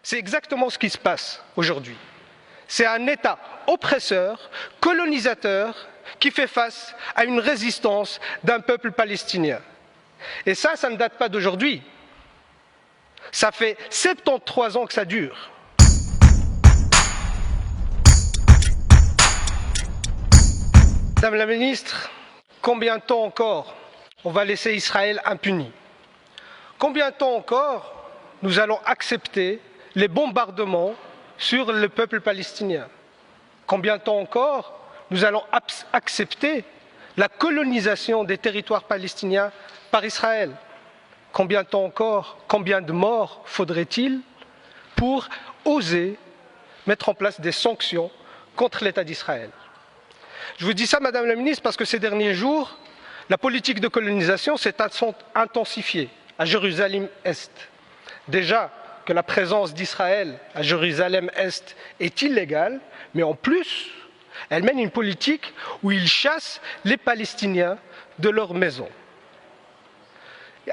C'est exactement ce qui se passe aujourd'hui. C'est un État oppresseur, colonisateur, qui fait face à une résistance d'un peuple palestinien. Et ça ne date pas d'aujourd'hui. Ça fait 73 ans que ça dure. Madame la ministre, combien de temps encore on va laisser Israël impuni? Combien de temps encore nous allons accepter les bombardements sur le peuple palestinien? Combien de temps encore nous allons accepter la colonisation des territoires palestiniens par Israël? Combien de temps encore, combien de morts faudrait-il pour oser mettre en place des sanctions contre l'État d'Israël? Je vous dis ça, Madame la Ministre, parce que ces derniers jours, la politique de colonisation s'est intensifiée à Jérusalem-Est. Déjà que la présence d'Israël à Jérusalem-Est est illégale, mais en plus, elle mène une politique où il chasse les Palestiniens de leur maison.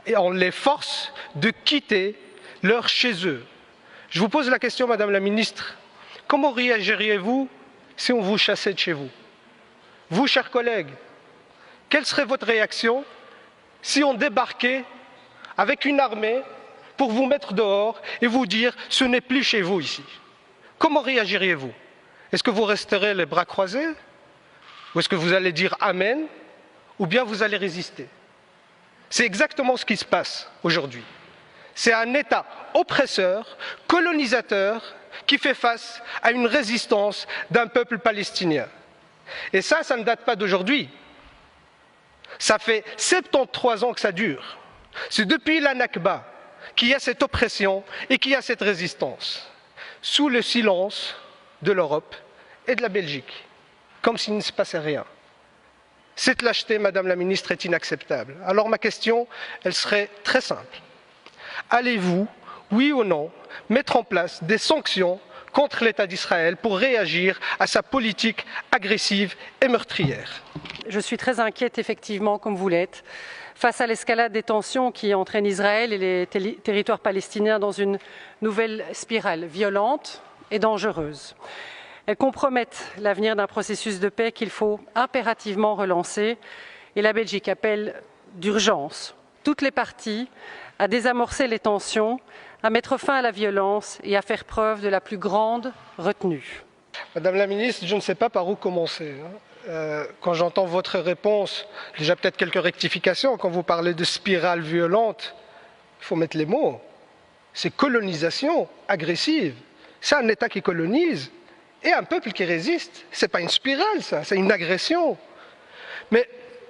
Et on les force de quitter leur chez eux. Je vous pose la question, Madame la Ministre, comment réagiriez-vous si on vous chassait de chez vous? Vous, chers collègues, quelle serait votre réaction si on débarquait avec une armée pour vous mettre dehors et vous dire « ce n'est plus chez vous ici ». Comment réagiriez-vous? Est-ce que vous resterez les bras croisés? Ou est-ce que vous allez dire « Amen » ou bien vous allez résister? C'est exactement ce qui se passe aujourd'hui. C'est un État oppresseur, colonisateur, qui fait face à une résistance d'un peuple palestinien. Et ça ne date pas d'aujourd'hui. Ça fait 73 ans que ça dure. C'est depuis la Nakba qu'il y a cette oppression et qu'il y a cette résistance, sous le silence de l'Europe et de la Belgique, comme s'il ne se passait rien. Cette lâcheté, Madame la Ministre, est inacceptable. Alors ma question, elle serait très simple. Allez-vous, oui ou non, mettre en place des sanctions contre l'État d'Israël pour réagir à sa politique agressive et meurtrière? Je suis très inquiète, effectivement, comme vous l'êtes, face à l'escalade des tensions qui entraînent Israël et les territoires palestiniens dans une nouvelle spirale violente et dangereuse. Elles compromettent l'avenir d'un processus de paix qu'il faut impérativement relancer, et la Belgique appelle d'urgence toutes les parties à désamorcer les tensions, à mettre fin à la violence et à faire preuve de la plus grande retenue. Madame la Ministre, je ne sais pas par où commencer. Quand j'entends votre réponse, déjà peut-être quelques rectifications. Quand vous parlez de spirale violente, il faut mettre les mots. C'est colonisation agressive. C'est un État qui colonise et un peuple qui résiste. Ce n'est pas une spirale, ça, c'est une agression. Mais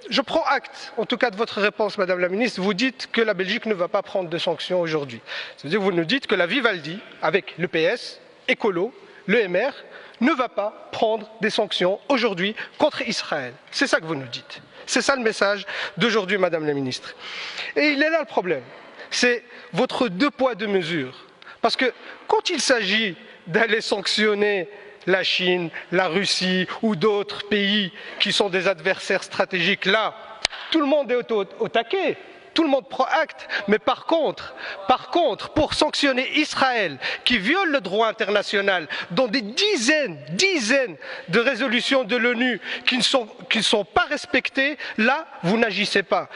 je prends acte, en tout cas, de votre réponse, Madame la Ministre. Vous dites que la Belgique ne va pas prendre de sanctions aujourd'hui. C'est-à-dire que vous nous dites que la Vivaldi, avec le PS, Écolo, le MR, ne va pas prendre des sanctions aujourd'hui contre Israël. C'est ça que vous nous dites. C'est ça le message d'aujourd'hui, Madame la Ministre. Et il est là le problème. C'est votre deux poids, deux mesures. Parce que quand il s'agit d'aller sanctionner la Chine, la Russie ou d'autres pays qui sont des adversaires stratégiques, là, tout le monde est au taquet. Tout le monde prend acte, mais par contre, pour sanctionner Israël, qui viole le droit international, dans des dizaines de résolutions de l'ONU qui ne sont pas respectées, là, vous n'agissez pas.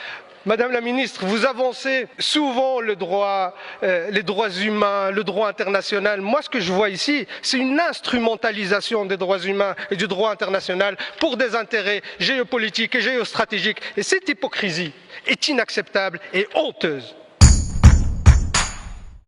Madame la Ministre, vous avancez souvent les droits humains, le droit international. Moi, ce que je vois ici, c'est une instrumentalisation des droits humains et du droit international pour des intérêts géopolitiques et géostratégiques. Et cette hypocrisie est inacceptable et honteuse.